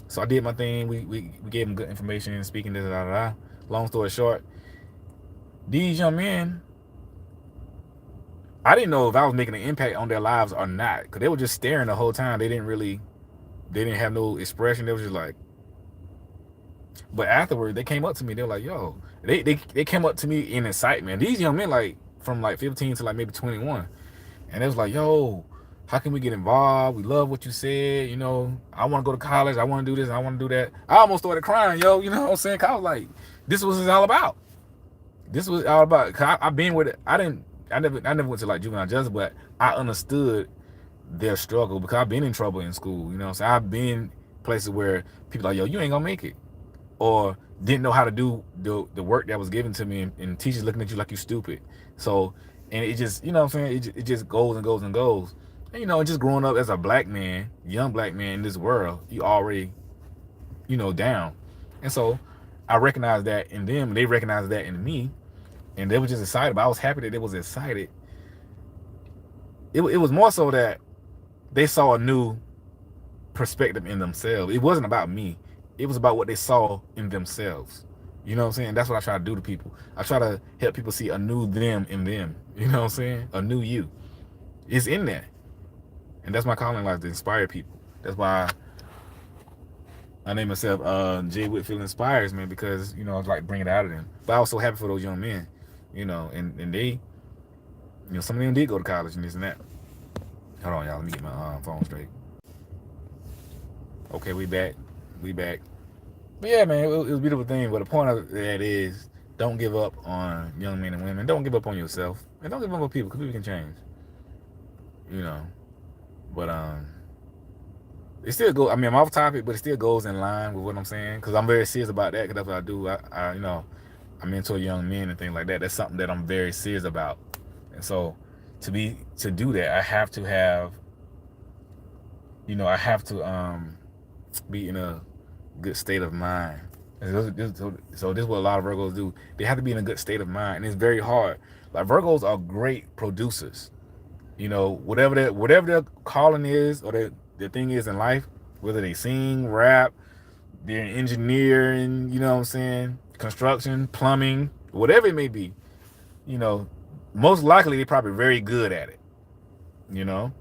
So I did my thing. We gave them good information, speaking da. Long story short, these young men, I didn't know if I was making an impact on their lives or not, because they were just staring the whole time. They didn't have no expression. They was just like. But afterward, they came up to me. They were like, yo, they came up to me in excitement. These young men, like from like 15 to like maybe 21, and they was like, yo, How can we get involved? We love what you said. You know, I want to go to college. I want to do this. I want to do that. I almost started crying, yo. You know what I'm saying? 'Cause I was like, this was all about. This was all about. Cause I've been with it. I never went to like juvenile justice, but I understood their struggle because I've been in trouble in school. You know what I'm saying? I've been places where people like, yo, you ain't gonna make it, or didn't know how to do the work that was given to me, and teachers looking at you like you stupid. So, and it just, you know what I'm saying? It just goes and goes and goes. And, you know, just growing up as a black man, young black man in this world, you already, you know, down. And so I recognized that in them, they recognized that in me, and they were just excited. But I was happy that they was excited. It was more so that they saw a new perspective in themselves. It wasn't about me. It was about what they saw in themselves. You know what I'm saying? That's what I try to do to people. I try to help people see a new them in them. You know what I'm saying? A new you. It's in there. And that's my calling in life, to inspire people. That's why I named myself JWhitfieldInspires, man, because, you know, I was like bringing it out of them. But I was so happy for those young men, you know, and they, you know, some of them did go to college and this and that. Hold on, y'all. Let me get my phone straight. Okay, we back. But yeah, man, it was a beautiful thing. But the point of that is, don't give up on young men and women. Don't give up on yourself, and don't give up on people, because people can change. You know, but it still goes. I mean, I'm off topic, but it still goes in line with what I'm saying, because I'm very serious about that. Because that's what I do. I you know, I'm into young men and things like that. That's something that I'm very serious about. And so, to do that, I have to have, you know, I have to be in a good state of mind. So this is what a lot of Virgos do. They have to be in a good state of mind, and it's very hard. Like, Virgos are great producers. You know, whatever their calling is, or their thing is in life, whether they sing, rap, they're an engineer, and, you know what I'm saying, construction, plumbing, whatever it may be, you know, most likely they're probably very good at it. You know,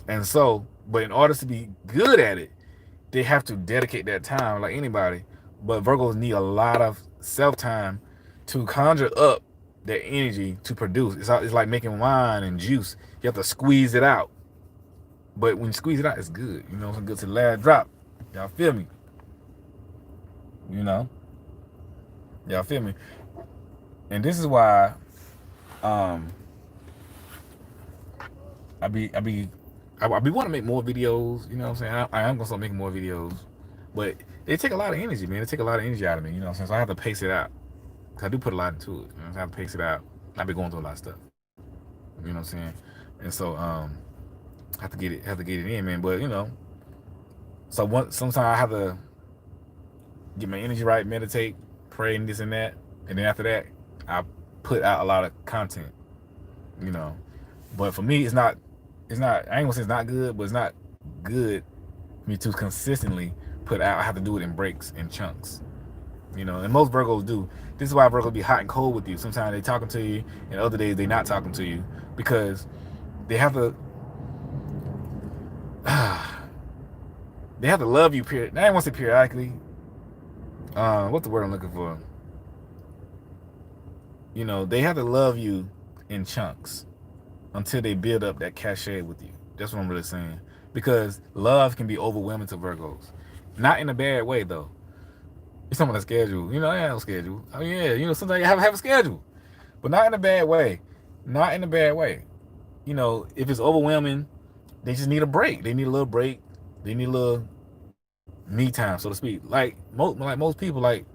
and so, but in order to be good at it, they have to dedicate that time, like anybody. But Virgos need a lot of self-time to conjure up that energy to produce. It's like making wine and juice. You have to squeeze it out. But when you squeeze it out, it's good. You know, it's good to the last drop. Y'all feel me? You know? Y'all feel me? And this is why I be want to make more videos. You know what I'm saying? I am gonna start making more videos, but they take a lot of energy, man. They take a lot of energy out of me. You know what I'm saying? So I have to pace it out. Cause I do put a lot into it. You know, so I have to pace it out. I've been going through a lot of stuff. You know what I'm saying? And so I have to get it in, man. But, you know, so sometimes I have to get my energy right, meditate, pray, and this and that, and then after that, I put out a lot of content. You know, but for me, it's not. I ain't gonna say it's not good, but it's not good for me to consistently put out. I have to do it in breaks and chunks. You know, and most Virgos do. This is why Virgos be hot and cold with you. Sometimes they talking to you, and other days they not talking to you, because they have to. They have to love you. Period. I ain't want to say periodically. What's the word I'm looking for? You know, they have to love you in chunks until they build up that cachet with you. That's what I'm really saying. Because love can be overwhelming to Virgos. Not in a bad way, though. It's something like schedule. You know, I have a schedule. Oh, yeah. You know, sometimes you have a schedule. But not in a bad way. Not in a bad way. You know, if it's overwhelming, they just need a break. They need a little break. They need a little me time, so to speak. Like most people, like,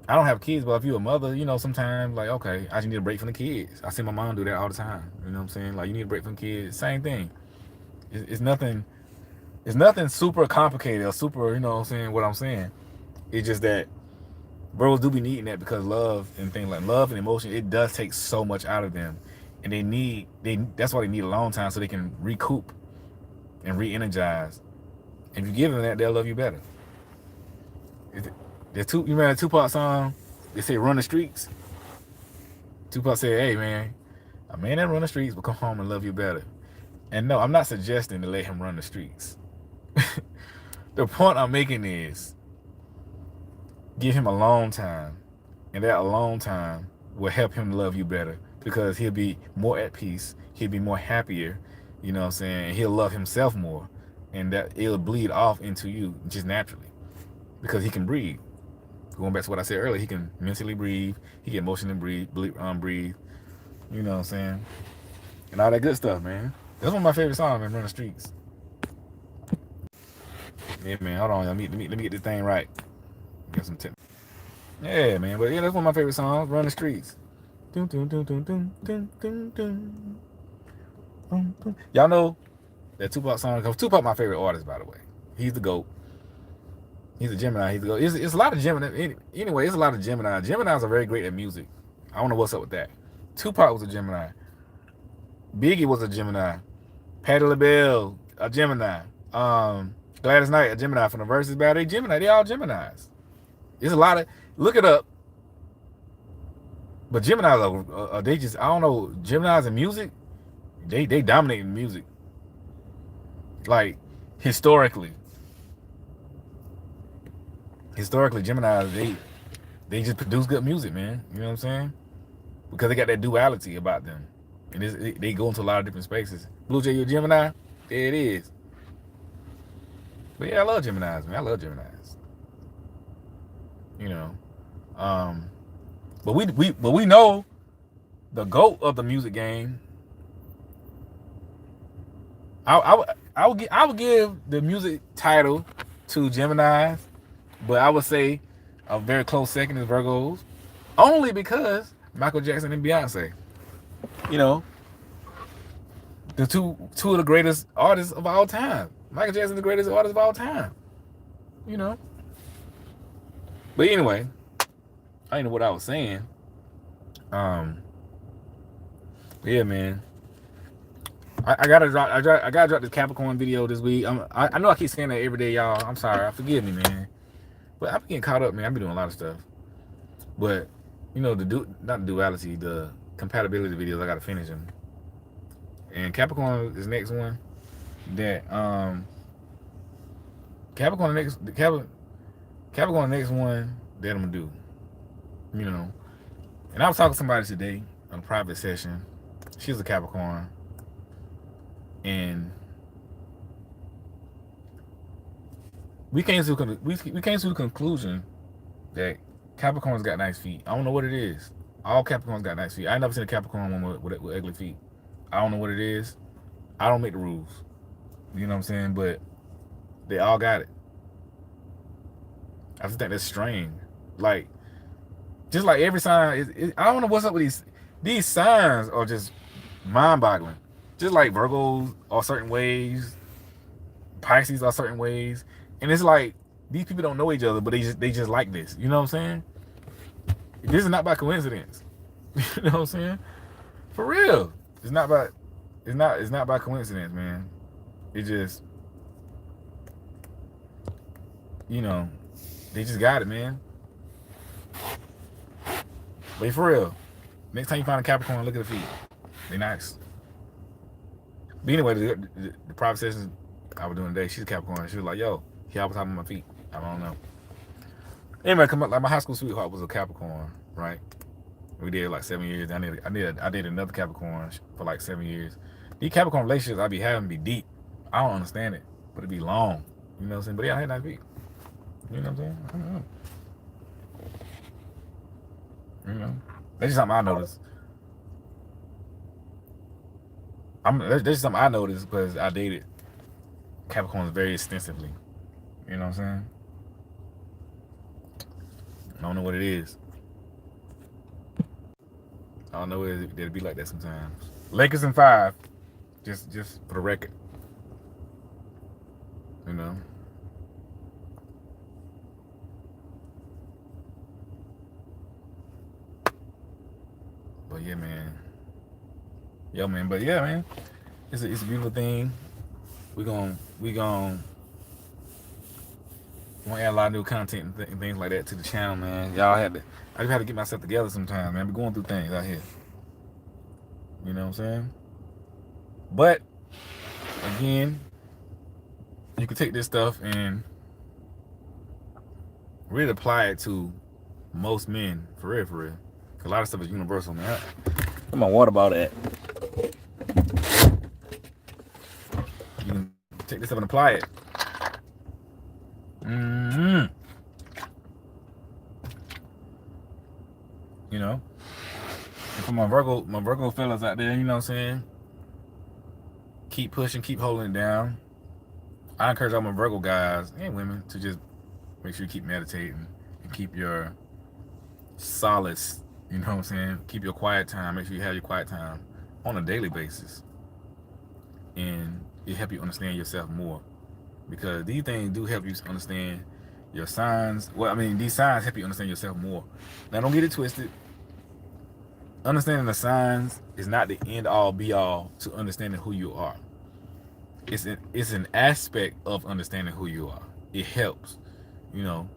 I don't have kids, but if you're a mother, you know, sometimes, like, okay, I just need a break from the kids. I see my mom do that all the time. You know what I'm saying? Like, you need a break from kids. Same thing. It's nothing super complicated or super, you know what I'm saying? It's just that Virgos do be needing that, because love and things like love and emotion, it does take so much out of them. And that's why they need a long time, so they can recoup and re-energize. If you give them that, they'll love you better. You remember that Tupac song? They say run the streets. Tupac said, hey man, a man that run the streets will come home and love you better. And no, I'm not suggesting to let him run the streets. The point I'm making is, give him a long time, and that alone time will help him love you better, because he'll be more at peace, he'll be more happier, You know what I'm saying? He'll love himself more, and that it'll bleed off into you just naturally because he can breathe. Going back to what I said earlier, he can mentally breathe, he can emotionally breathe. You know what I'm saying? And all that good stuff, man. That's one of my favorite songs, man. Run the Streets. Yeah, man. Hold on, let me get this thing right. Get some tip. Yeah, man. But yeah, that's one of my favorite songs. Run the Streets. Dun, dun, dun, dun, dun, dun, dun, dun. Y'all know that Tupac song? Because Tupac my favorite artist, by the way. He's the GOAT. He's a Gemini. He's the GOAT. It's a lot of Gemini. Anyway, it's a lot of Gemini. Geminis are very great at music. I don't know what's up with that. Tupac was a Gemini. Biggie was a Gemini. Patti LaBelle, a Gemini. Gladys Knight, a Gemini from the Versus Battle. They Gemini. They all Geminis. There's a lot of, look it up. But Geminis are they just, I don't know, Geminis in music, they dominate in music. Like historically, Geminis, they just produce good music, man. You know what I'm saying? Because they got that duality about them, and they go into a lot of different spaces. Blue Jay, you a Gemini? There it is. But yeah, I love Geminis, man. I love Geminis. You know, but we know the GOAT of the music game. I would give the music title to Geminis, but I would say a very close second is Virgos, only because Michael Jackson and Beyonce. You know, the two of the greatest artists of all time. Michael Jackson, the greatest artist of all time. You know. But anyway, I didn't know what I was saying. Yeah, man. I gotta drop this Capricorn video this week. I know I keep saying that every day, y'all. I'm sorry. Forgive me, man. But I'm getting caught up, man. I've been doing a lot of stuff. But you know, not the duality, the compatibility videos. I gotta finish them. And Capricorn is the next one. That Capricorn the next one that I'm gonna do. You know. And I was talking to somebody today on a private session. She's a Capricorn. And we came to the conclusion that Capricorns got nice feet. I don't know what it is. All Capricorns got nice feet. I ain't never seen a Capricorn one with ugly feet. I don't know what it is. I don't make the rules. You know what I'm saying? But they all got it. I just think that's strange. Like, just like every sign, I don't know what's up with these signs are just mind-boggling. Just like Virgos are certain ways, Pisces are certain ways, and it's like these people don't know each other, but they just like this. You know what I'm saying? This is not by coincidence. You know what I'm saying? For real, it's not by coincidence, man. It just, you know, they just got it, man. But for real, next time you find a Capricorn, look at the feet. They nice. But anyway, the private sessions I was doing today, she's a Capricorn. She was like, yo, he always on my feet. I don't know. Anyway, come up, like my high school sweetheart was a Capricorn, right? We did like 7 years. I did another Capricorn for like 7 years. These Capricorn relationships I be having be deep. I don't understand it, but it be long. You know what I'm saying? But yeah, I had nice feet. You know what I'm saying? I don't know. You know, that's just something I noticed. That's just something I noticed because I dated Capricorns very extensively. You know what I'm saying? I don't know what it is. I don't know if it'd be like that sometimes. Lakers in 5, just for the record. You know. But yeah, man. Yo, man. But yeah, man. It's a beautiful thing. We gonna add a lot of new content and things like that to the channel, man. I just had to get myself together sometimes, man. We're going through things out here. You know what I'm saying? But again, you can take this stuff and really apply it to most men, for real, for real. A lot of stuff is universal, man. Where my water bottle at? take this up and apply it. You know, and for my Virgo fellas out there, you know what I'm saying? Keep pushing, keep holding it down. I encourage all my Virgo guys and women to just make sure you keep meditating and keep your solace, you know what I'm saying? Keep your quiet time. Make sure you have your quiet time on a daily basis. And it help you understand yourself more. Because these things do help you understand your signs. Well, I mean, these signs help you understand yourself more. Now, don't get it twisted. Understanding the signs is not the end all be all to understanding who you are. It's an aspect of understanding who you are. It helps, you know,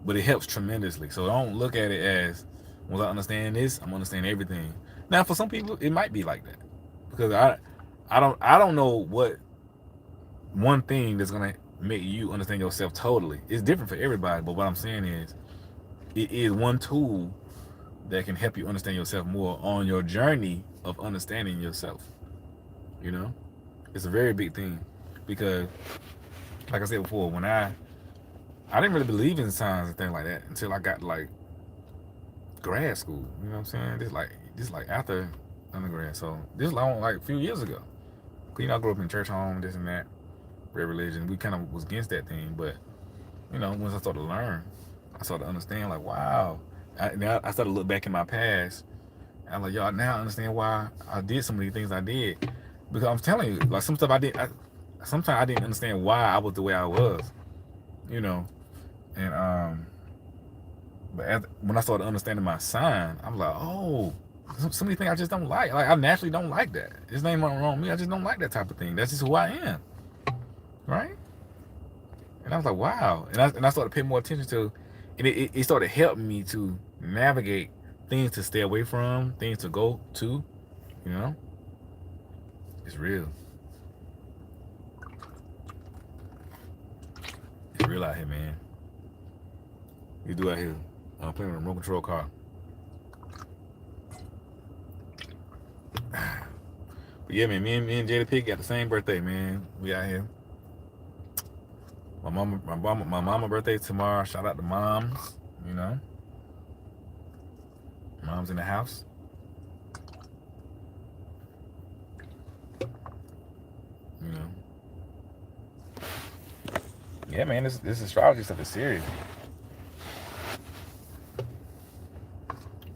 but it helps tremendously. So don't look at it as, once I understand this, I'm understanding everything. Now, for some people, it might be like that, because I don't know what one thing that's gonna make you understand yourself totally. It's different for everybody, but what I'm saying is, it is one tool that can help you understand yourself more on your journey of understanding yourself. You know, it's a very big thing, because, like I said before, when I didn't really believe in signs and things like that until I got like grad school. You know what I'm saying? This like after undergrad. So this long, like a few years ago. You know, I grew up in church home, this and that, red religion. We kind of was against that thing, but you know, once I started to learn, I started to understand. Like, wow. Now I started to look back in my past. And I'm like, y'all, now I understand why I did some of these things I did. Because I'm telling you, like, some stuff sometimes I didn't understand why I was the way I was. You know, and but when I started understanding my sign, I'm like, oh, some of these things I just don't like. Like, I naturally don't like that. There's nothing wrong with me. I just don't like that type of thing. That's just who I am, right? And I was like, wow. And I started paying more attention to, and it started helping me to navigate things to stay away from, things to go to. You know, it's real. It's real out here, man. You do out here. I'm playing with a remote control car. But yeah, man, me and Jada Pig got the same birthday, man. We out here. My mama birthday tomorrow. Shout out to moms, you know. Mom's in the house. You know. Yeah, man, this astrology stuff is serious.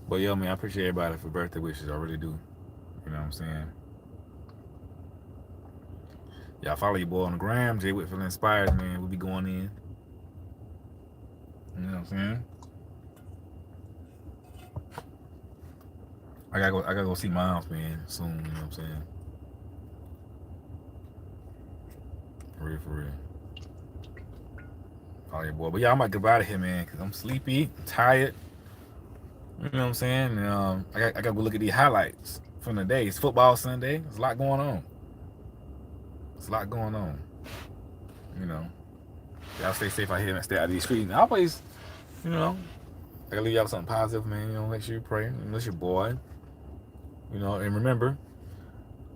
But yo, man, I appreciate everybody for birthday wishes. I really do. You know what I'm saying? Y'all follow your boy on the gram, JWhitfieldInspires, man. We'll be going in. You know what I'm saying? I gotta go see moms, man, soon. You know what I'm saying? For real. Follow your boy. But yeah, I might get out of here, man, because I'm sleepy, I'm tired. You know what I'm saying? And, I gotta go look at these highlights from the day. It's football Sunday. There's a lot going on. You know. Y'all stay safe out here and stay out of these streets. And always, you know, I gotta leave y'all something positive, man. You know, make sure you pray. Unless your boy. You know, and remember,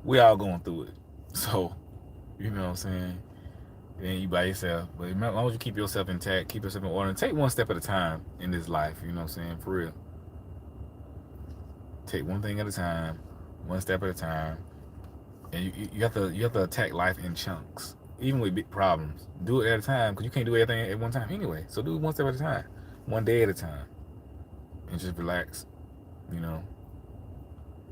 we all going through it. So, you know what I'm saying? It ain't you by yourself. But as long as you keep yourself intact, keep yourself in order, and take one step at a time in this life. You know what I'm saying? For real. Take one thing at a time, one step at a time. And you have to attack life in chunks, even with big problems. Do it at a time, because you can't do everything at one time anyway. So do it one step at a time, one day at a time, and just relax. You know,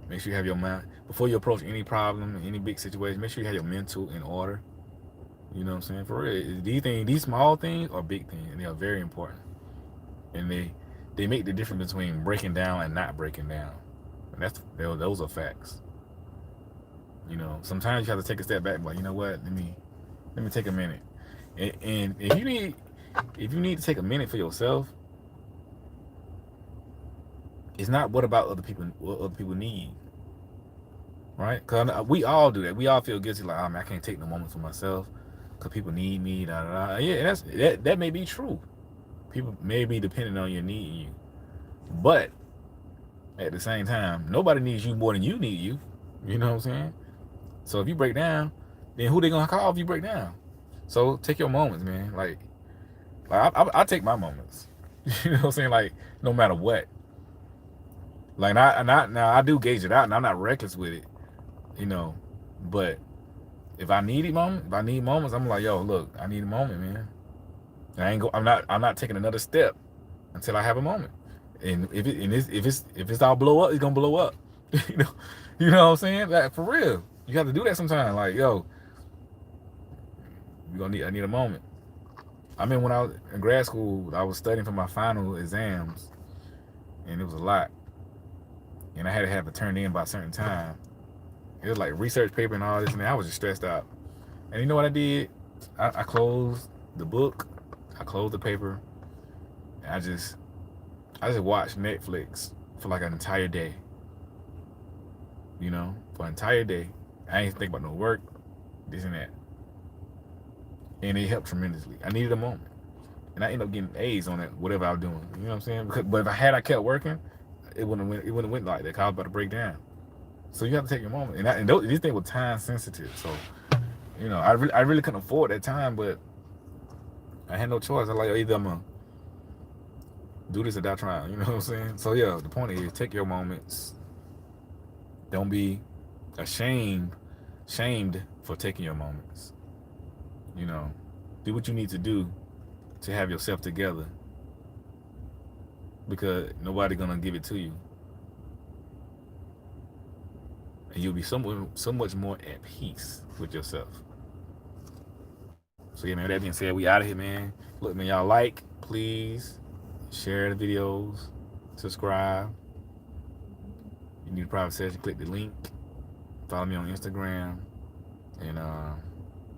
make sure you have your mind before you approach any problem, any big situation. Make sure you have your mental in order. You know what I'm saying? For real, these small things are big things, and they are very important. And they make the difference between breaking down and not breaking down. And those are facts. You know, sometimes you have to take a step back, but you know what? Let me take a minute. And if you need to take a minute for yourself, it's not what other people need, right? Because we all do that. We all feel guilty, like, oh man, I can't take no moment for myself because people need me. Da, da, da. Yeah, that may be true. People may be dependent on your needing you, but at the same time, nobody needs you more than you need you. You know what I'm saying? So if you break down, then who they gonna call if you break down? So take your moments, man. I take my moments. You know what I'm saying? Like no matter what. Like now I do gauge it out, and I'm not reckless with it. You know, but if I need moments, I'm like, yo, look, I need a moment, man. And I'm not taking another step until I have a moment. And if it's all blow up, it's gonna blow up. you know, you know what I'm saying? Like for real, you have to do that sometimes. Like yo, I need a moment. I mean, when I was in grad school, I was studying for my final exams, and it was a lot, and I had to have it turned in by a certain time. It was like research paper and all this, and I was just stressed out. And you know what I did? I closed the book, I closed the paper, and I just watched Netflix for like an entire day. You know, for an entire day. I ain't think about no work, this and that. And it helped tremendously. I needed a moment. And I ended up getting A's on it, whatever I was doing. You know what I'm saying? But if I kept working, it wouldn't have went like that. 'Cause I was about to break down. So you have to take your moment. And these things were time sensitive. So, you know, I really couldn't afford that time, but I had no choice. I was like, either I'm gonna do this or die trying. You know what I'm saying? So yeah, the point is take your moments. Don't be shamed for taking your moments. You know, do what you need to do to have yourself together, because nobody gonna give it to you, and you'll be so much more at peace with yourself. So yeah, man. With that being said, we out of here, man. Look, man, y'all please share the videos, subscribe. You need a private session, click the link. Follow me on Instagram, and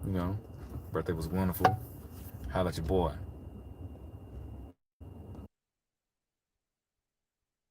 you know, birthday was wonderful. Holla at your boy.